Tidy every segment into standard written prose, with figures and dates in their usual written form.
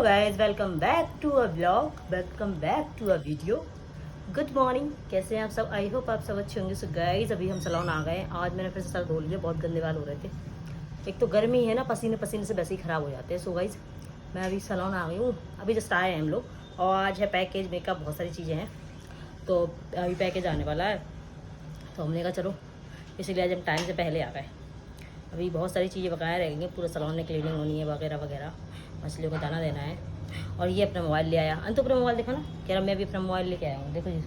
Hello guys, welcome back to a vlog, welcome back to a video. Good morning, कैसे हैं आप सब? I hope आप सब अच्छे होंगे। सो गाइस, अभी हम सैलून आ गए। आज मैंने फिर से सर धो लिया, बहुत गंदे बाल हो रहे थे। एक तो गर्मी है ना, पसीने पसीने से वैसे ही ख़राब हो जाते हैं। सो गाइस, मैं अभी सैलून आ गई हूँ, अभी जस्ट आए हैं हम लोग। और आज है पैकेज, मेकअप, बहुत सारी चीज़ें हैं। तो अभी पैकेज आने वाला है, तो हमने कहा चलो, इसीलिए आज हम टाइम से पहले आ गए। अभी बहुत सारी चीज़ें बकाया रहेंगी, पूरे सैलून में क्लीनिंग होनी है वगैरह वगैरह, मछलियों को दाना देना है। और ये अपना मोबाइल ले आया, अंतु अपना मोबाइल देखो ना, कह रहा मैं भी अपना मोबाइल लेके आया हूँ। देखो जी,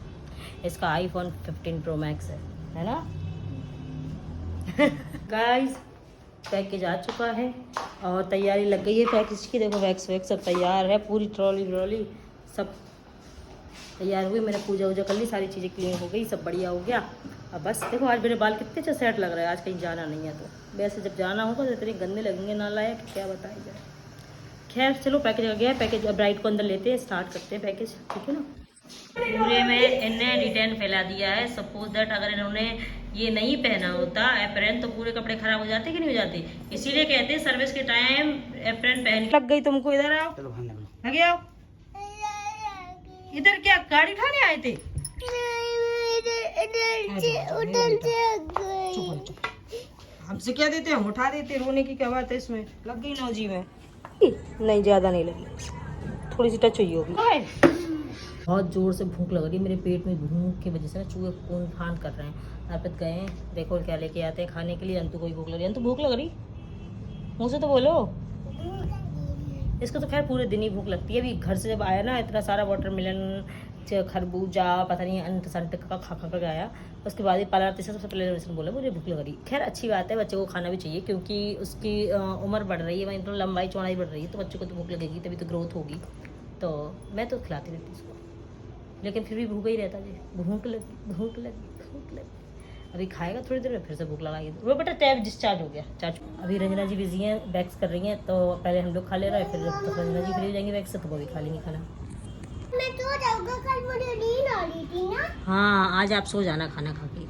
इसका आईफोन 15 प्रो मैक्स है ना गाइस। पैकेज आ चुका है और तैयारी लग गई है पैकेज की। देखो वैक्स वैक्स सब तैयार है, पूरी ट्रॉली व्रॉली सब तैयार हुई। मैंने पूजा वूजा कर ली, सारी चीज़ें क्लीन हो गई, सब बढ़िया हो गया। अब बस देखो, आज मेरे बाल कितने अच्छे सेट लग रहे हैं। आज कहीं जाना नहीं है, तो वैसे जब जाना होगा तो इतने गंदे लगेंगे ना लायक, क्या बताया जाए। खैर चलो, पैकेज आ गया। पैकेज अब ब्राइड को अंदर लेते हैं, स्टार्ट करते हैं पैकेज, ठीक है ना। पूरे में इन्हें डिटेन फैला दिया है। सपोज दैट अगर इन्होंने ये नहीं पहना होता एप्रन, तो पूरे कपड़े खराब हो जाते कि नहीं हो जाते। इसीलिए कहते हैं सर्विस के टाइम एप्रन पहन। लग गई तुमको, इधर आओ, आगे आओ। इधर क्या गाड़ी उठाने आए थे? हमसे क्या देते, हम उठा देते। रोने की क्या बात है इसमें? लग गई नौजी में? नहीं, ज्यादा नहीं लगी, थोड़ी सी टच हुई होगी। बहुत जोर से भूख लग रही है, मेरे पेट में भूख की वजह से ना चूहे खून फान कर रहे हैं। अर्पित गए हैं, देखो क्या लेके आते हैं खाने के लिए। अंतु को भी भूख लग रही है। अंतु भूख लग रही, मुँह से तो बोलो। इसको तो खैर पूरे दिन ही भूख लगती है। अभी घर से जब आया ना, इतना सारा वाटरमेलन, खरबूजा, पता नहीं अंट संट का खा खा कर गया। उसके बाद ही पार्लर से सबसे पहले उसने बोला मुझे भूख लग रही। खैर अच्छी बात है, बच्चे को खाना भी चाहिए, क्योंकि उसकी उम्र बढ़ रही है, वहीं तो लंबाई चौड़ाई बढ़ रही है, तो बच्चों को तो भूख लगेगी, तभी तो ग्रोथ होगी। तो मैं तो खिलाती रहती उसको, लेकिन फिर भी भूखा ही रहता जी। भूख लगी, भूख लगी, भूख लगी। अभी खाएगा थोड़ी देर में, फिर से भूख लगाएगी। वो बेटा टैब डिस्चार्ज हो गया, चाचू। अभी रंजना जी बिजी हैं, वैक्स कर रही हैं, तो पहले हम लोग खा ले रहे हैं, फिर तो रंजना जी फ्री हो जाएंगे वैक्स से, तो वो भी खा लेंगे खाना। मैं तो जाऊंगा, कल मुझे नींद आ रही थी ना। हाँ, आज आप सो जाना खाना खा के,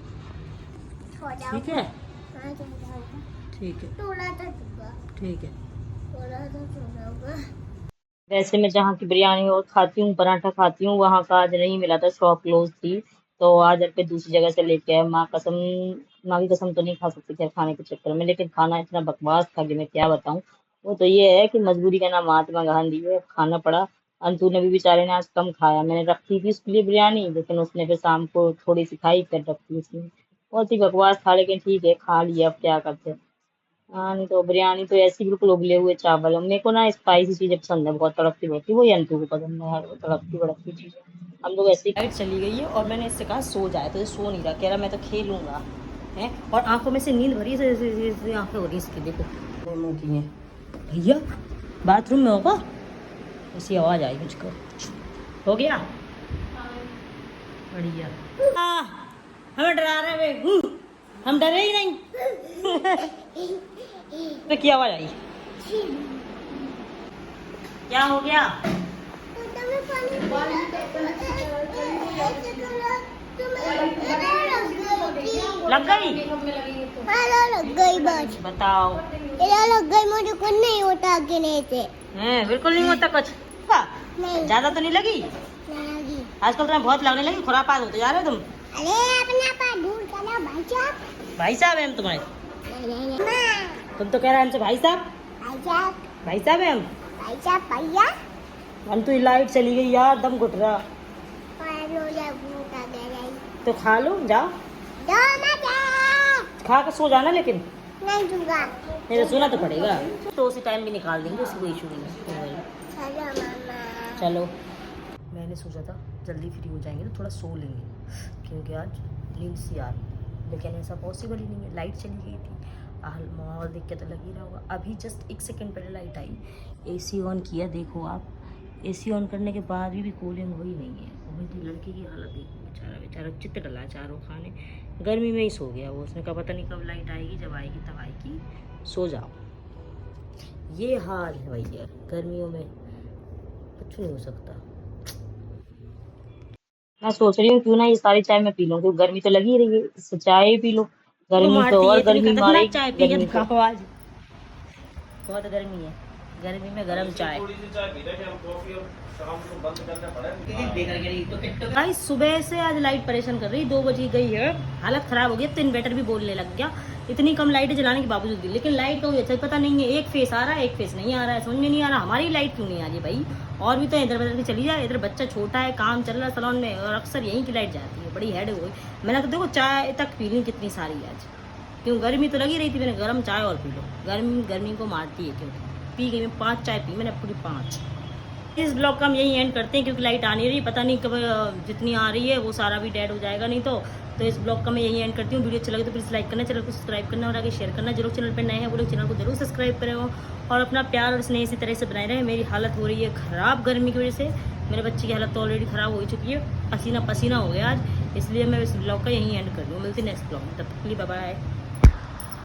ठीक है? ठीक है, थोड़ा सा ठीक है, थोड़ा सा। वैसे मैं जहाँ की बिरयानी और खाती हूँ, पराठा खाती हूँ, वहाँ का आज नहीं मिला था, शॉप क्लोज थी। तो आज पे दूसरी जगह से लेके आए। माँ कसम, माँ की कसम तो नहीं खा सकती थी खाने के चक्कर में, लेकिन खाना इतना बकवास था कि मैं क्या बताऊँ। वो तो ये है कि मजबूरी का नाम महात्मा गांधी है, खाना पड़ा। अंतु ने भी बेचारे ने आज कम खाया। मैंने रखी थी उसके लिए बिरयानी, लेकिन उसने फिर शाम को थोड़ी सी खाई, कर रखी उसने। बहुत ही बकवास था, लेकिन ठीक है, खा लिया, अब क्या करते। हाँ, नहीं तो बिरयानी तो ऐसी बिल्कुल उबले हुए चावल। मेरे को ना स्पाइसी चीजें पसंद है, बहुत तड़कती भड़कती। वही अंतु को पसंद है यार, वो तड़कती भड़कती चीजें। हम लोग ऐसे ही। लाइट चली गई है और मैंने इससे कहा सो जाए, तो ये सो नहीं रहा, कह रहा मैं तो खेलूंगा है। और आंखों में से नींद भरी से आंखें हो रही इसकी, देखो दोनों की हैं। भैया बाथरूम में होगा, ऐसी आवाज आई मुझको। हो गया बढ़िया। हमें डरा रहे हैं, हम डरे ही नहीं। तो क्या आवाज आई? क्या हो गया? लग गई? लग गई बस। बताओ। लग गई, मुझे कुछ नहीं होता गिने से। बिल्कुल नहीं होता कुछ। ज्यादा तो नहीं लगी? आजकल तुम्हें बहुत लगने लगी, खुरापात होते जा रहे हो तुम। अरे अपना पास दूर करो भाई साहब। भाई साहब है हम तुम्हारे? तुम तो कह रहे हैं हमसे भाई साहब। भाई साहब, भाई साहब है हम। भाई साहब भैया। हम तो लाइट चली गई यार, दम घुट रहा। तो खा लो, जाओ खा कर सो जाना, लेकिन नहीं दूंगा। नहीं तो सोना तो पड़ेगा, तो उसी टाइम भी निकाल देंगे, उसको इशू नहीं है। चलो, मैंने सोचा था जल्दी फ्री हो जाएंगे तो थोड़ा सो लेंगे, क्योंकि आज नींद सी आ रही, लेकिन ऐसा पॉसिबल ही नहीं है। लाइट चली गई थी, माहौल देख के तो लग ही रहा होगा। अभी जस्ट 1 सेकंड पहले लाइट आई, एसी ऑन किया, देखो आप, एसी ऑन करने के बाद भी कूलिंग हुई नहीं है। वही तो लड़के की हालत देखो, बेचारा बेचारा चित्त डला चारों खाने, गर्मी में ही सो गया वो। उसने कहा पता नहीं कब लाइट आएगी, जब आएगी तब आएगी, सो जाओ। ये हाल है भैया, गर्मियों में कुछ नहीं हो सकता। मैं सोच रही हूँ क्यों ना ये सारी चाय मैं पी लूँ, क्योंकि गर्मी तो लगी रही है, इससे चाय पी लो। गर्मी तो और गर्मी मारेगी, चाय पी के दिखाओ आज, बहुत गर्मी है। गर्मी में गर्म चाय। गाइस सुबह से आज लाइट परेशान कर रही, 2 बजे गई है, हालत खराब हो गई। तो इन्वर्टर भी बोलने लग गया, इतनी कम लाइट जलाने के बावजूद भी। लेकिन लाइट का अच्छा पता नहीं है, एक फेस आ रहा है एक फेस नहीं आ रहा है, समझ में नहीं आ रहा हमारी लाइट क्यों नहीं आ रही भाई। और भी तो इधर उधर की चली जाए, इधर बच्चा छोटा है, काम चल रहा है सलोन में, और अक्सर यहीं की लाइट जाती है, बड़ी हेड हो गई। मैंने तो देखो चाय तक पी ली कितनी सारी आज, क्यों गर्मी तो लगी रही थी, मैंने गर्म चाय और पी लो, गर्मी को मारती है। क्यों पी गई मैं 5 चाय पी मैंने, पूरी 5। इस ब्लॉग का हम यही एंड करते हैं, क्योंकि लाइट आ नहीं रही, पता नहीं कब जितनी आ रही है वो सारा भी डेड हो जाएगा नहीं तो इस ब्लॉग का मैं यही एंड करती हूँ। वीडियो अच्छा लगे तो प्लीज़ लाइक करना, चैनल को सब्सक्राइब करना और आगे शेयर करना। जो लोग चैनल पर नए हैं वो लोग चैनल को जरूर सब्सक्राइब करें और अपना प्यार और स्नेह इसी तरह से बनाए रहे। मेरी हालत हो रही है ख़राब गर्मी की वजह से, मेरे बच्चे की हालत तो ऑलरेडी ख़राब हो चुकी है, पसीना पसीना हो गया आज, इसलिए मैं इस ब्लॉग का यही एंड कर रही हूँ। मिलती नेक्स्ट ब्लॉग में, तब तक के लिए बाय बाय।